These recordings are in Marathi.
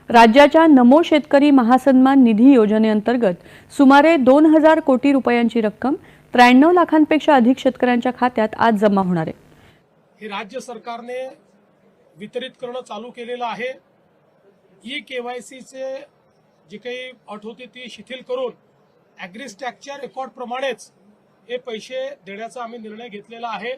राज्याच्या नमो शेतकरी महासन्मान निधी योजनेअंतर्गत सुमारे 2000 कोटी रुपयांची रक्कम 93 लाखांपेक्षा अधिक शेतकऱ्यांच्या खात्यात आज जमा होणार आहे। हे राज्य सरकारने वितरित करणं चालू केलेलं आहे। KYCचे जी काही अट होती ती शिथिल करून ॲग्रीस्टॅकच्या रेकॉर्ड प्रमाणेच हे पैसे देण्याचा आम्ही निर्णय घेतलेला आहे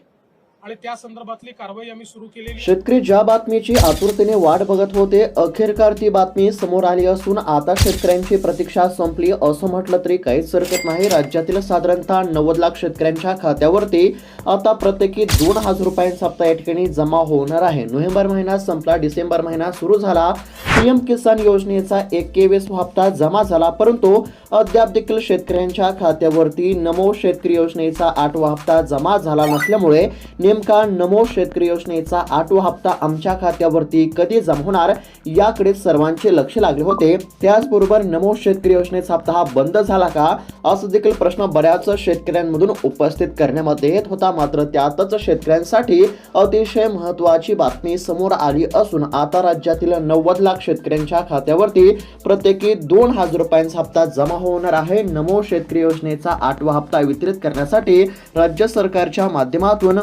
आणि त्या संदर्भातली कारवाई आम्ही सुरू केलेली। शेतकरी ज्या बातमीची आतुरतेने वाट बघत होते, अखेरकार ती बातमी समोर आली असून आता शेतकऱ्यांची प्रतीक्षा संपली असं म्हटलं तरी काहीच हरकत नाही। राज्यातील साधारणतः 90 लाख शेतकऱ्यांच्या खात्यावरती आता प्रत्येकी 2000 रुपयांचा हप्ता या ठिकाणी जमा होणार आहे। नोव्हेंबर महिना संपला, डिसेंबर महिना सुरू झाला, पीएम किसान योजनेचा 21वा हप्ता जमा झाला, परंतु अद्याप देखील शेतकऱ्यांच्या खात्यावरती नमो शेतकरी योजनेचा 8वा हप्ता जमा झाला नसल्यामुळे नेमका नमो शेतकरी योजनेचा 8वा हप्ता आमच्या खात्यावरती कधी जमा होणार याकडे सर्वांचे लक्ष लागले होते। त्याचबरोबर नमो शेतकरी योजनेचा हप्ता हा बंद झाला का असं देखील प्रश्न बऱ्याच शेतकऱ्यांमधून उपस्थित करण्यामध्ये येत होता। मात्र त्यातच शेतकऱ्यांसाठी अतिशय महत्त्वाची बातमी समोर आली असून आता राज्यातील 90 लाख शेतकऱ्यांच्या खात्यावरती प्रत्येकी 2000 रुपयांचा हप्ता जमा होणार आहे। नमो शेतकरी योजनेचा 8वा हप्ता वितरित करण्यासाठी राज्य सरकारच्या माध्यमातून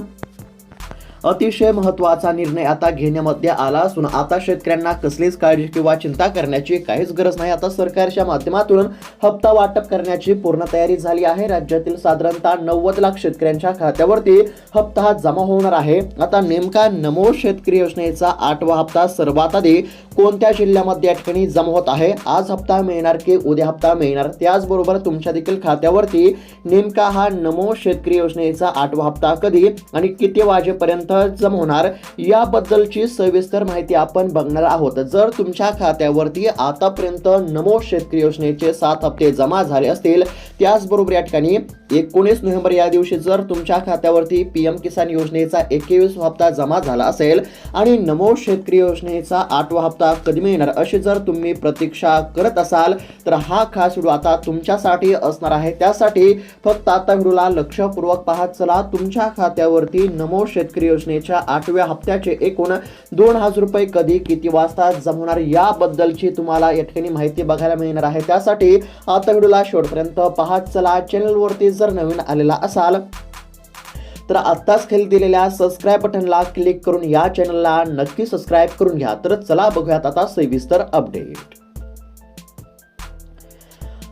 अतिशय महत्त्वाचा निर्णय आता घेण्यामध्ये आला असून आता शेतकऱ्यांना कसलीच काळजी किंवा चिंता करण्याची काहीच गरज नाही। आता सरकारच्या माध्यमातून हप्ता वाटप करण्याची पूर्ण तयारी झाली आहे। राज्यातील साधारणतः 90 लाख शेतकऱ्यांच्या खात्यावरती हप्ता हा जमा होणार आहे। आता नेमका नमो शेतकरी योजनेचा 8वा हप्ता सर्वात आधी कोणत्या जिल्ह्यामध्ये या ठिकाणी जमा होत आहे, आज हप्ता मिळणार की उद्या हप्ता मिळणार, त्याचबरोबर तुमच्या देखील खात्यावरती नेमका हा नमो शेतकरी योजनेचा 8वा हप्ता कधी आणि किती वाजेपर्यंत जमा होणार याबद्दलची सविस्तर माहिती आपण बघणार आहोत। जर तुमच्या खात्यावरती आतापर्यंत नमो शेतकरी योजनेचे 7 हप्ते जमा झाले असतील, त्याचबरोबर या ठिकाणी 19 नोव्हेंबर या दिवशी जर तुमच्या खात्यावरती पीएम किसान योजनेचा 21वा हप्ता जमा झाला असेल आणि नमो शेतकरी योजनेचा 8वा हप्ता कधी मिळणार अशी जर तुम्ही प्रतीक्षा करत असाल तर हा खास व्हिडिओ आता तुमच्यासाठी असणार आहे। त्यासाठी फक्त आता व्हिडिओला लक्षपूर्वक पाहत चला। तुमच्या खात्यावरती नमो शेतकरी योजनेच्या 8व्या हप्त्याचे एकूण 2000 रुपये कधी किती वाजता जमा होणार याबद्दलची तुम्हाला या ठिकाणी माहिती बघायला मिळणार आहे। त्यासाठी आता व्हिडिओला शेवटपर्यंत पाहत चला। चॅनलवरती जर नवीन आलेला असाल तर आत्ताच खाली दिलेल्या सबस्क्राइब बटनला क्लिक करून या चॅनलला नक्की सबस्क्राइब करून घ्या। तर चला बघूयात आता सविस्तर अपडेट।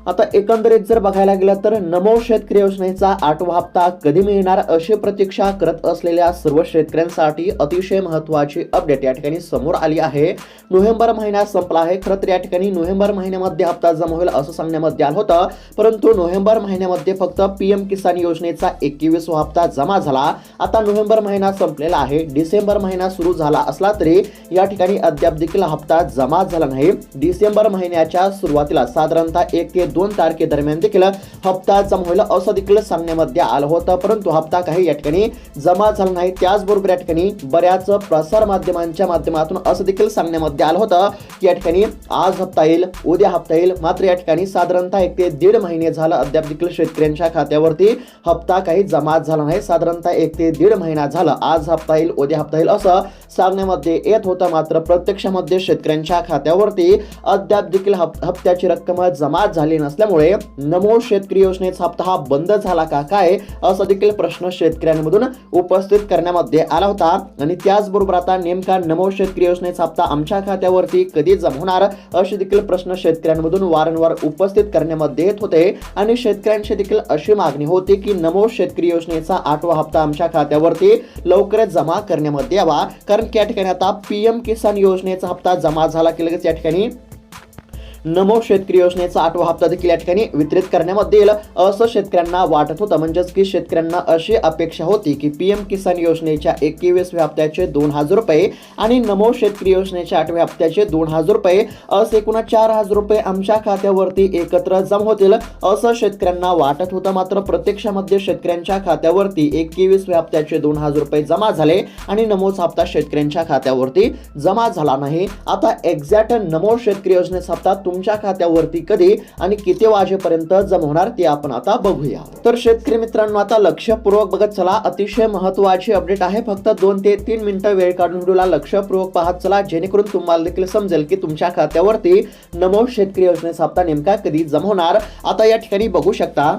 आता एकंदरीत जर बघायला गेलं तर नमो शेतकरी योजनेचा 8वा हप्ता कधी मिळणार अशी प्रतीक्षा करत असलेल्या सर्व शेतकऱ्यांसाठी अतिशय महत्त्वाची अपडेट या ठिकाणी समोर आली आहे। नोव्हेंबर महिना संपला आहे। खरं तर या ठिकाणी नोव्हेंबर महिन्यामध्ये हप्ता जमा होईल असं सांगण्यामध्ये आलं होतं, परंतु नोव्हेंबर महिन्यामध्ये फक्त पीएम किसान योजनेचा 21वा हप्ता जमा झाला। आता नोव्हेंबर महिना संपलेला आहे, डिसेंबर महिना सुरू झाला असला तरी या ठिकाणी अद्याप देखील हप्ता जमा झाला नाही। डिसेंबर महिन्याच्या सुरुवातीला साधारणतः 1 ते 2 तारखेदरम्यान देखील हप्ता जमा होईल असं देखील सांगण्यामध्ये आलं होतं, परंतु हप्ता काही या ठिकाणी जमा झाला नाही। त्याचबरोबर या ठिकाणी बऱ्याच प्रसार माध्यमांच्या माध्यमातून असं देखील सांगण्यामध्ये आलं होतं की या ठिकाणी आज हप्ता येईल, उद्या हप्ता येईल, मात्र या ठिकाणी साधारणतः 1 ते 1.5 महिने झालं अद्याप देखील शेतकऱ्यांच्या खात्यावरती हप्ता काही जमा झाला नाही। साधारणतः 1 ते 1.5 महिना झालं आज हप्ता येईल, उद्या हप्ता येईल असं सांगण्यामध्ये येत होतं, मात्र प्रत्यक्षामध्ये शेतकऱ्यांच्या खात्यावरती अद्याप देखील हप्त्याची रक्कम जमा झाली नसल्यामुळे नमो शेतकरी योजनेचा हप्ता हा बंद झाला का काय असा देखील प्रश्न शेतकऱ्यांमधून उपस्थित करण्यामध्ये आला होता। आणि त्याचबरोबर आता नेमका नमो शेतकरी योजनेचा हप्ता आमच्या खात्यावरती कधी जमा होणार असे देखील प्रश्न शेतकऱ्यांमधून वारंवार उपस्थित करण्यामध्ये येत होते आणि शेतकऱ्यांची देखील अशी मागणी होती की नमो शेतकरी योजनेचा 8वा हप्ता आमच्या खात्यावरती लवकरच जमा करण्यामध्ये यावा, कारण या ठिकाणी आता पीएम किसान योजनेचा हप्ता जमा झाला की लगेच या ठिकाणी नमो शेतकरी योजनेचा 8वा हप्ता देखील या ठिकाणी वितरित करण्यामध्ये येईल असं शेतकऱ्यांना वाटत होतं। म्हणजेच की शेतकऱ्यांना अशी अपेक्षा होती की पीएम किसान योजनेच्या 21व्या हप्त्याचे 2000 रुपये आणि नमो शेतकरी योजनेच्या 8व्या हप्त्याचे 2000 रुपये असे एकूण 4000 रुपये आमच्या खात्यावरती एकत्र जमा होतील असं शेतकऱ्यांना वाटत होतं, मात्र प्रत्यक्षामध्ये शेतकऱ्यांच्या खात्यावरती 21व्या हप्त्याचे 2000 रुपये जमा झाले आणि नमोचा हप्ता शेतकऱ्यांच्या खात्यावरती जमा झाला नाही। आता एक्झॅक्ट नमो शेतकरी योजनेचा हप्ता तुमच्या खात्यावरती कधी आणि किती वाजेपर्यंत जमा होणार ते आपण आता बघूया. तर शेतकरी मित्रांनो, आता लक्षपूर्वक बघत चला. अतिशय महत्त्वाची अपडेट आहे. फक्त 2 ते 3 मिनिटं वेळ काढून व्हिडिओला लक्षपूर्वक पाहत चला, जेणेकरून तुम्हाला देखील समजेल की तुमच्या खात्यावरती नमो शेतकरी योजनेचा हप्ता नेमका कधी जमा होणार. आता या ठिकाणी बघू शकता,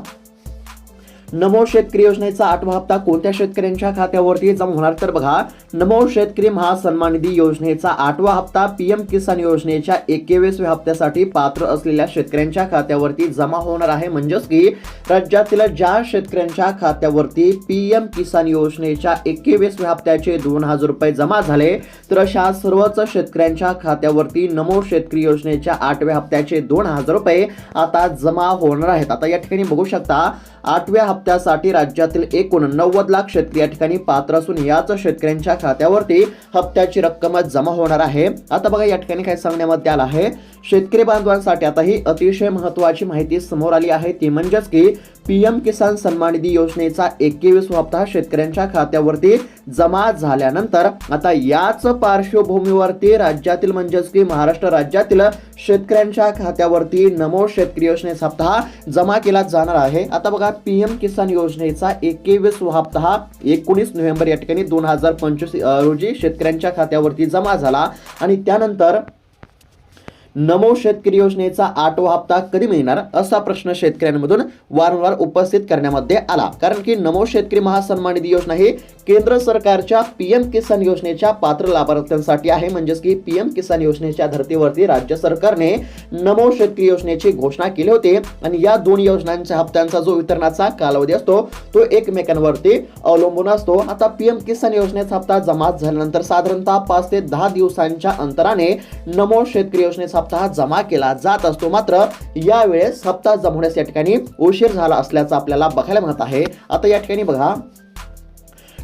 नमो शेतकरी योजनेचा 8वा हप्ता कोणत्या शेतकऱ्यांच्या खात्यावरती जमा होणार. तर बघा, नमो शेतकरी महासन्मान निधी योजनेचा 8वा हप्ता पीएम किसान योजनेच्या 21व्या हप्त्यासाठी पात्र असलेल्या शेतकऱ्यांच्या खात्यावरती जमा होणार आहे. म्हणजेच की राज्यातील ज्या शेतकऱ्यांच्या खात्यावरती पीएम किसान योजनेच्या 21व्या हप्त्याचे 2,000 रुपये जमा झाले, तर अशा सर्वच शेतकऱ्यांच्या खात्यावरती नमो शेतकरी योजनेच्या 8व्या हप्त्याचे 2,000 रुपये आता जमा होणार आहेत. आता या ठिकाणी बघू शकता, 8व्या हप्त्यासाठी राज्यातील एकूण 90 लाख शेतकरी या ठिकाणी पात्र असून याच शेतकऱ्यांच्या खात्यावरती हप्त्याची रक्कम जमा होणार आहे. आता बघा, या ठिकाणी काय सांगण्यामध्ये आलं आहे, शेतकरी बांधवांसाठी आता ही अतिशय महत्त्वाची माहिती समोर आली आहे. ती म्हणजेच की पीएम किसान सन्मान निधी योजनेचा 21वा हप्ता शेतकऱ्यांच्या खात्यावरती जमा झाल्यानंतर आता याच पार्श्वभूमीवरती राज्यातील म्हणजेच की महाराष्ट्र राज्यातील शेतकऱ्यांच्या खात्यावरती नमो शेतकरी योजनेचा हप्ता जमा केला जाणार आहे. आता बघा, पीएम किसान योजनेचा 21वा हप्ता हा 19 नोव्हेंबर या ठिकाणी 2025 रोजी शेतकऱ्यांच्या खात्यावरती जमा झाला आणि त्यानंतर नमो शेतकरी योजनेचा 8वा हप्ता कधी मिळणार असा प्रश्न शेतकऱ्यांमधून वारंवार उपस्थित करण्यामध्ये आला. कारण की नमो शेतकरी महासन्मान निधी योजना ही केंद्र सरकारच्या पीएम किसान योजनेच्या पात्र लाभार्थ्यांसाठी आहे. म्हणजेच की पीएम किसान योजनेच्या धर्तीवरती राज्य सरकारने नमो शेतकरी योजनेची घोषणा केली होती आणि या दोन योजनांच्या हप्त्यांचा जो वितरणाचा कालावधी असतो तो एकमेकांवरती अवलंबून असतो. आता पीएम किसान योजनेचा हप्ता जमा झाल्यानंतर साधारणतः 5 ते 10 दिवसांच्या अंतराने नमो शेतकरी योजनेचा हप्ता जमा केला जात असतो. मात्र यावेळेस हप्ता जमा होण्यास या ठिकाणी उशीर झाला असल्याचं आपल्याला बघायला मिळत आहे. आता या ठिकाणी बघा,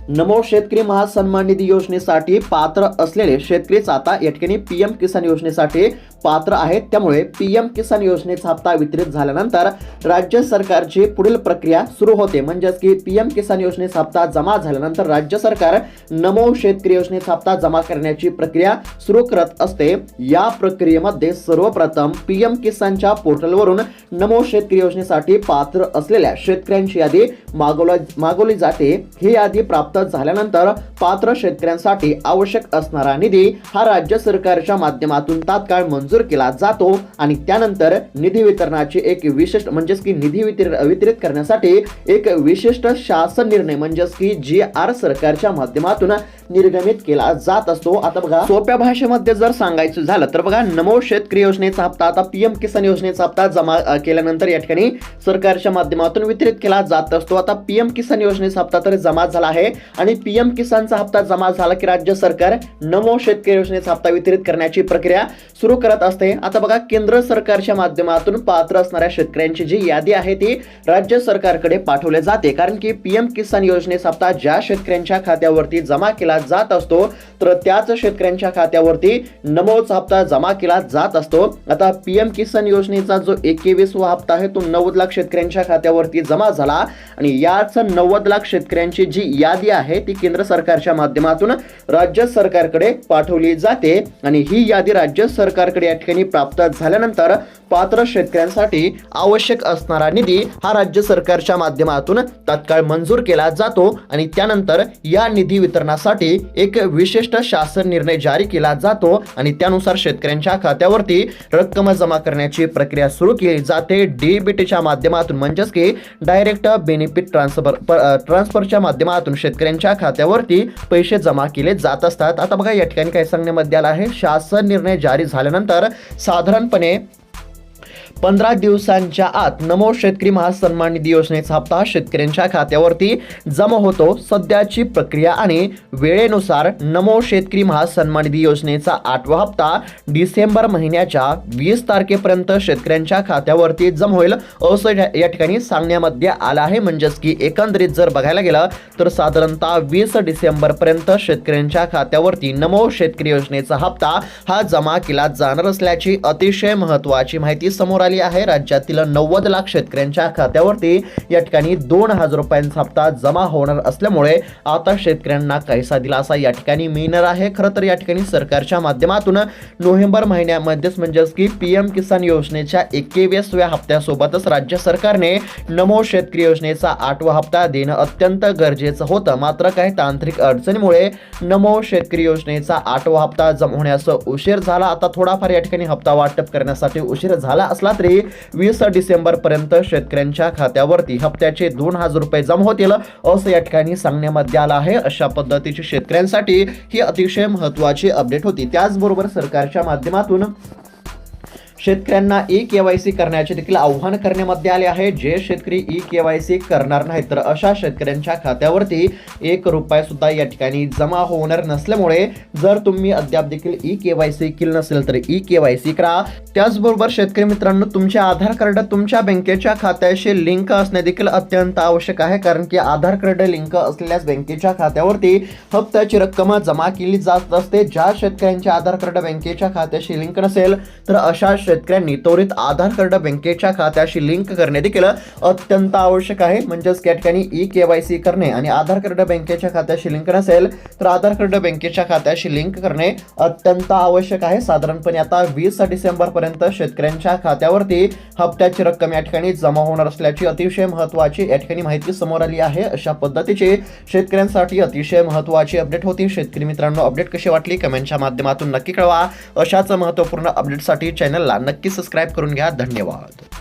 नमो शेतकरी महासन्मान निधी योजनेसाठी पात्र असलेले शेतकरीच आता या ठिकाणी पीएम किसान योजनेसाठी पात्र आहेत. त्यामुळे पीएम किसान योजनेचा हप्ता वितरित झाल्यानंतर राज्य सरकारची पुढील प्रक्रिया सुरू होते. म्हणजेच की पीएम किसान योजनेचा हप्ता जमा झाल्यानंतर राज्य सरकार नमो शेतकरी योजनेचा हप्ता जमा करण्याची प्रक्रिया सुरू करत असते. या प्रक्रियेमध्ये सर्वप्रथम पीएम किसानच्या पोर्टलवरून नमो शेतकरी योजनेसाठी पात्र असलेल्या शेतकऱ्यांची यादी मागवली जाते. ही यादी प्राप्त झाल्यानंतर पात्र शेतकऱ्यांसाठी आवश्यक असणारा निधी हा राज्य सरकारच्या माध्यमातून तात्काळ मंजूर केला जातो आणि त्यानंतर निधी वितरणाची एक विशिष्ट म्हणजेच की निधी वितरित करण्यासाठी एक विशिष्ट शासन निर्णय म्हणजेच की GR सरकारच्या माध्यमातून निर्गमित केला जात असतो. आता बघा, सोप्या भाषेमध्ये जर सांगायचं झालं तर बघा, नमो शेतकरी योजनेचा हप्ता आता पीएम किसान योजनेचा हप्ता जमा केल्यानंतर या ठिकाणी सरकारच्या माध्यमातून वितरित केला जात असतो. आता पीएम किसान योजनेचा हप्ता तर जमा झाला आहे आणि पीएम किसानचा हप्ता जमा झाला की राज्य सरकार नमो शेतकरी योजनेचा हप्ता वितरित करण्याची प्रक्रिया सुरू करत असते. आता बघा, केंद्र सरकारच्या माध्यमातून पात्र असणाऱ्या शेतकऱ्यांची जी यादी आहे ती राज्य सरकारकडे पाठवली जाते. कारण की पीएम किसान योजनेचा हप्ता ज्या शेतकऱ्यांच्या खात्यावरती जमा केला जात असतो तर त्याच शेतकऱ्यांच्या खात्यावरती नमोचा हप्ता जमा केला जात असतो. आता पीएम किसान योजनेचा जो 21वा हप्ता आहे तो 90 लाख शेतकऱ्यांच्या खात्यावरती जमा झाला आणि याच 90 लाख शेतकऱ्यांची जी यादी आहे ती केंद्र सरकारच्या माध्यमातून राज्य सरकारकडे पाठवली जाते आणि ही यादी राज्य सरकारकडे या ठिकाणी प्राप्त झाल्यानंतर पात्र शेतकऱ्यांसाठी आवश्यक असणारा निधी हा राज्य सरकारच्या माध्यमातून तात्काळ मंजूर केला जातो आणि त्यानंतर या निधी वितरणासाठी एक विशिष्ट शासन निर्णय जारी केला जातो आणि त्यानुसार शेतकऱ्यांच्या खात्यावरती रक्कम जमा करण्याची प्रक्रिया सुरू केली जाते. डीबीटीच्या माध्यमातून म्हणजेच की डायरेक्ट बेनिफिट ट्रान्सफरच्या माध्यमातून शेतकऱ्यांच्या खात्यावरती पैसे जमा केले जात असतात. आता बघा, या ठिकाणी काय सांगण्यामध्ये आलं आहे, शासन निर्णय जारी झाल्यानंतर साधारणपणे 15 दिवसांच्या आत नमो शेतकरी महासन्मान निधी योजनेचा हप्ता शेतकऱ्यांच्या खात्यावरती जमा होतो. सध्याची प्रक्रिया आणि वेळेनुसार नमो शेतकरी महासन्मान निधी योजनेचा 8वा हप्ता डिसेंबर महिन्याच्या 20 तारखेपर्यंत शेतकऱ्यांच्या खात्यावरती जमा होईल असं या ठिकाणी सांगण्यामध्ये आलं आहे. म्हणजेच की एकंदरीत जर बघायला गेलं तर साधारणतः 20 डिसेंबर पर्यंत शेतकऱ्यांच्या खात्यावरती नमो शेतकरी योजनेचा हप्ता हा जमा केला जाणार असल्याची अतिशय महत्त्वाची माहिती समोर आली आली आहे. राज्यातील 90 लाख शेतकऱ्यांच्या खात्यावरती या ठिकाणी 2000 रुपयांचा हप्ता जमा होणार असल्यामुळे आता शेतकऱ्यांना काहीसा दिलासा या ठिकाणी मिळणार आहे. खरं तर या ठिकाणी सरकारच्या माध्यमातून नोव्हेंबर महिन्यामध्येच म्हणजेच की पीएम किसान योजनेच्या 21व्या हप्त्यासोबतच राज्य सरकारने नमो शेतकरी योजनेचा 8वा हप्ता देणं अत्यंत गरजेचं होतं. मात्र काही तांत्रिक अडचणीमुळे नमो शेतकरी योजनेचा 8वा हप्ता जमा होण्यास उशीर झाला. आता थोडाफार या ठिकाणी हप्ता वाटप करण्यासाठी उशीर झाला असला तरी 20 डिसेंबर पर्यंत शेतकऱ्यांच्या खात्यावरती हप्त्याचे 2000 रुपये जमा होतील असं या ठिकाणी सांगण्यामध्ये आलं आहे. अशा पद्धतीची शेतकऱ्यांसाठी ही अतिशय महत्त्वाची अपडेट होती. त्याचबरोबर सरकारच्या माध्यमातून शेतकऱ्यांना ई-केवायसी करण्याचे देखील आव्हान करण्यामध्ये आले आहे. जे शेतकरी ई-केवायसी करणार नाहीत तर अशा शेतकऱ्यांच्या खात्यावरती 1 रुपया सुद्धा या ठिकाणी जमा होणार नसल्यामुळे जर तुम्ही अद्याप देखील ई-केवायसी केलं नसेल तर ई-केवायसी करा. त्याचबरोबर शेतकरी मित्रांनो, तुमचे आधार कार्ड तुमच्या बँकेच्या खात्याशी लिंक असणे देखील अत्यंत आवश्यक आहे. कारण की आधार कार्ड लिंक असलेल्याच बँकेच्या खात्यावरती हप्त्याची रक्कम जमा केली जात असते. ज्या शेतकऱ्यांचे आधार कार्ड बँकेच्या खात्याशी लिंक नसेल तर अशा शेतकऱ्यांनी त्वरित आधार कार्ड बँकेच्या खात्याशी लिंक करणे देखील अत्यंत आवश्यक आहे. म्हणजेच या ठिकाणी ई-केवायसी करणे आणि आधार कार्ड बँकेच्या खात्याशी लिंक नसेल तर आधार कार्ड बँकेच्या खात्याशी लिंक करणे अत्यंत आवश्यक आहे. साधारणपणे आता 20 डिसेंबर पर्यंत शेतकऱ्यांच्या खात्यावरती हप्त्याची रक्कम या ठिकाणी जमा होणार असल्याची अतिशय महत्त्वाची या ठिकाणी माहिती समोर आली आहे. अशा पद्धतीची शेतकऱ्यांसाठी अतिशय महत्त्वाची अपडेट होती. शेतकरी मित्रांनो, अपडेट कशी वाटली कमेंटच्या माध्यमातून नक्की कळवा. अशाच महत्त्वपूर्ण अपडेटसाठी चॅनलला नक्की सबस्क्राईब करून घ्या. धन्यवाद.